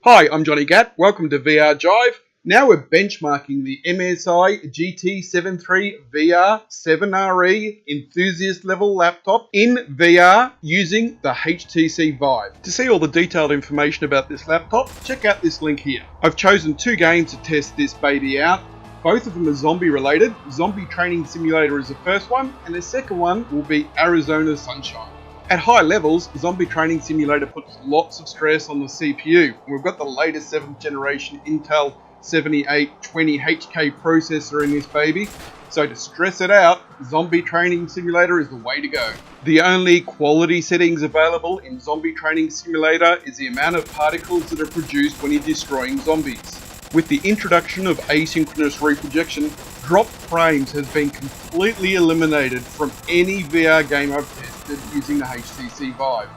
Hi, I'm Johnny Gatt. Welcome to VR Jive. Now we're benchmarking the MSI GT7 III VR 7RE enthusiast level laptop in VR using the HTC Vive. To see all the detailed information about this laptop, check out this link here. I've chosen two games to test this baby out. Both of them are zombie related. Zombie Training Simulator is the first one, and the second one will be Arizona Sunshine. At high levels, Zombie Training Simulator puts lots of stress on the CPU. We've got the latest 7th generation Intel 7820HK processor in this baby, so to stress it out, Zombie Training Simulator is the way to go. The only quality settings available in Zombie Training Simulator is the amount of particles that are produced when you're destroying zombies. With the introduction of asynchronous reprojection, drop frames has been completely eliminated from any VR game I've tested using the HTC Vive.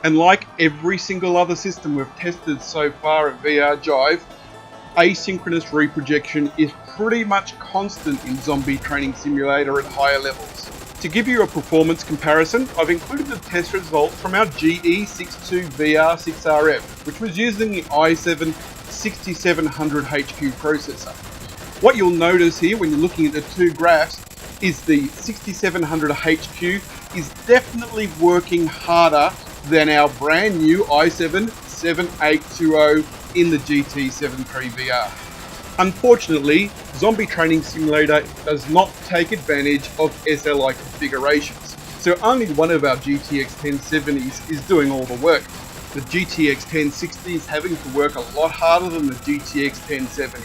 And like every single other system we've tested so far at VR Jive, asynchronous reprojection is pretty much constant in Zombie Training Simulator at higher levels. To give you a performance comparison, I've included the test results from our GE62 VR 6RF, which was using the i7 6700HQ processor. What you'll notice here when you're looking at the two graphs is the 6700HQ is definitely working harder than our brand new i7 7820 in the GT7 III VR. Unfortunately, Zombie Training Simulator does not take advantage of SLI configurations, so only one of our GTX 1070s is doing all the work. The GTX 1060 is having to work a lot harder than the GTX 1070.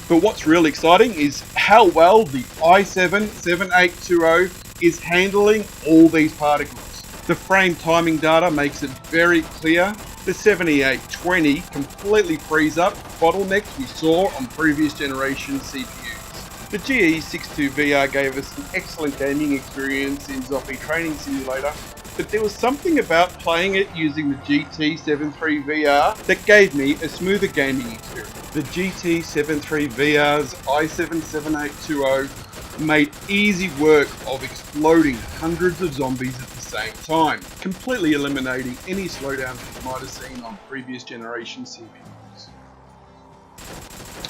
But what's really exciting is how well the i7 7820 is handling all these particles. The frame timing data makes it very clear. The 7820 completely frees up bottlenecks we saw on previous generation CPUs. The GE62 VR gave us an excellent gaming experience in Zombie Training Simulator, but there was something about playing it using the GT7 III VR that gave me a smoother gaming experience. The GT7 III VR's i7 7820 made easy work of exploding hundreds of zombies at the same time, completely eliminating any slowdowns you might have seen on previous generation CPUs.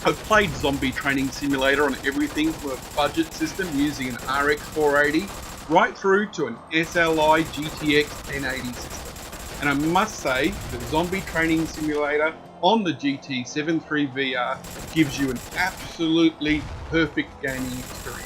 I've played Zombie Training Simulator on everything from a budget system using an RX 480 right through to an SLI GTX 1080 system. And I must say that Zombie Training Simulator on the GT7 III VR gives you an absolutely perfect gaming experience.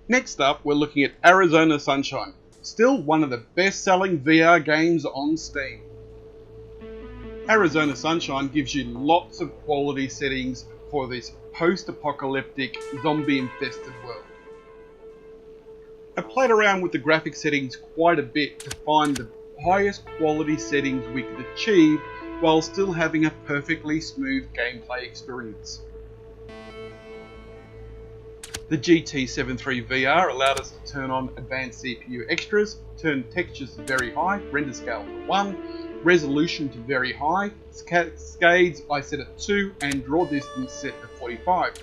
Next up, we're looking at Arizona Sunshine, still one of the best-selling VR games on Steam. Arizona Sunshine gives you lots of quality settings for this post-apocalyptic, zombie-infested world. I played around with the graphic settings quite a bit to find the highest quality settings we could achieve while still having a perfectly smooth gameplay experience. The GT7 III VR allowed us to turn on advanced CPU extras, turn textures to very high, render scale to 1, resolution to very high, cascades I set at 2, and draw distance set to 45.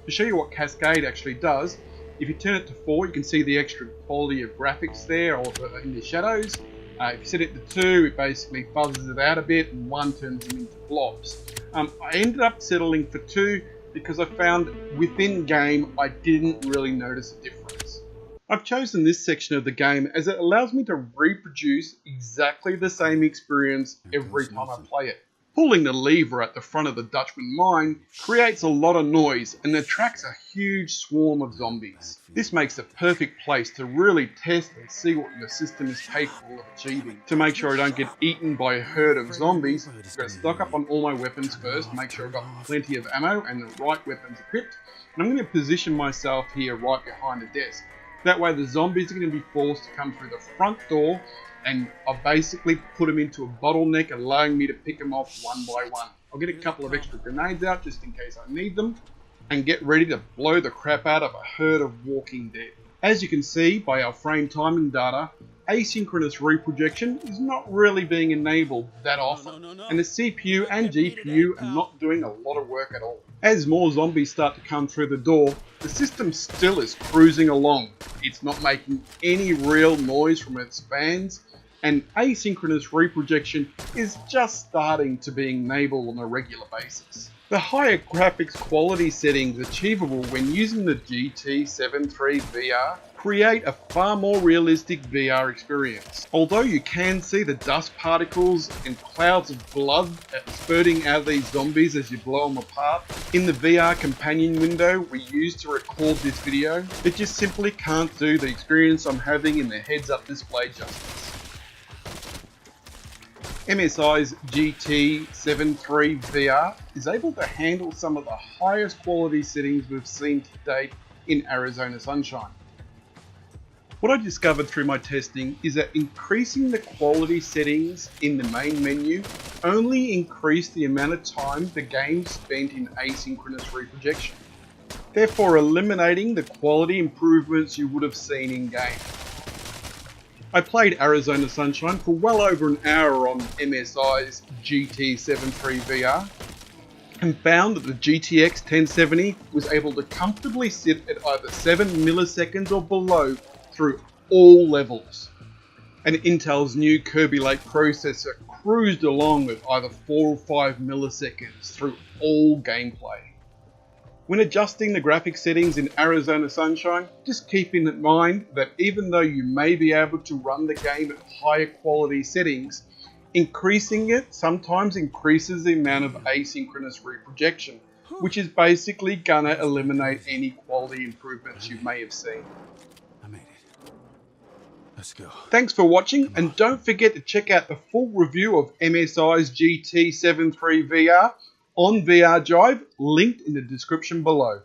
To show you what cascade actually does, if you turn it to 4, you can see the extra quality of graphics there or in the shadows. If you set it to 2, it basically buzzes it out a bit, and 1 turns them into blobs. I ended up settling for 2 because I found within game I didn't really notice a difference. I've chosen this section of the game as it allows me to reproduce exactly the same experience every time I play it. Pulling the lever at the front of the Dutchman mine creates a lot of noise and attracts a huge swarm of zombies. This makes a perfect place to really test and see what your system is capable of achieving. To make sure I don't get eaten by a herd of zombies, I've got to stock up on all my weapons first, make sure I've got plenty of ammo and the right weapons equipped, and I'm going to position myself here right behind the desk. That way the zombies are going to be forced to come through the front door, and I'll basically put them into a bottleneck, allowing me to pick them off one by one. I'll get a couple of extra grenades out just in case I need them, and get ready to blow the crap out of a herd of walking dead. As you can see by our frame timing data, asynchronous reprojection is not really being enabled that often, and the CPU and GPU are not doing a lot of work at all. As more zombies start to come through the door, the system still is cruising along. It's not making any real noise from its fans, and asynchronous reprojection is just starting to be enabled on a regular basis. The higher graphics quality settings achievable when using the GT7 III VR create a far more realistic VR experience. Although you can see the dust particles and clouds of blood spurting out of these zombies as you blow them apart, in the VR companion window we used to record this video, it just simply can't do the experience I'm having in the heads-up display justice. MSI's GT7 III VR is able to handle some of the highest quality settings we've seen to date in Arizona Sunshine. What I discovered through my testing is that increasing the quality settings in the main menu only increased the amount of time the game spent in asynchronous reprojection, therefore eliminating the quality improvements you would have seen in game. I played Arizona Sunshine for well over an hour on MSI's GT7 III VR and found that the GTX 1070 was able to comfortably sit at either 7 milliseconds or below through all levels. And Intel's new Kaby Lake processor cruised along with either 4 or 5 milliseconds through all gameplay. When adjusting the graphics settings in Arizona Sunshine, just keep in mind that even though you may be able to run the game at higher quality settings, increasing it sometimes increases the amount of asynchronous reprojection, which is basically gonna eliminate any quality improvements you may have seen. I made it. Let's go. Thanks for watching, and don't forget to check out the full review of MSI's GT7 III VR on VR Drive, linked in the description below.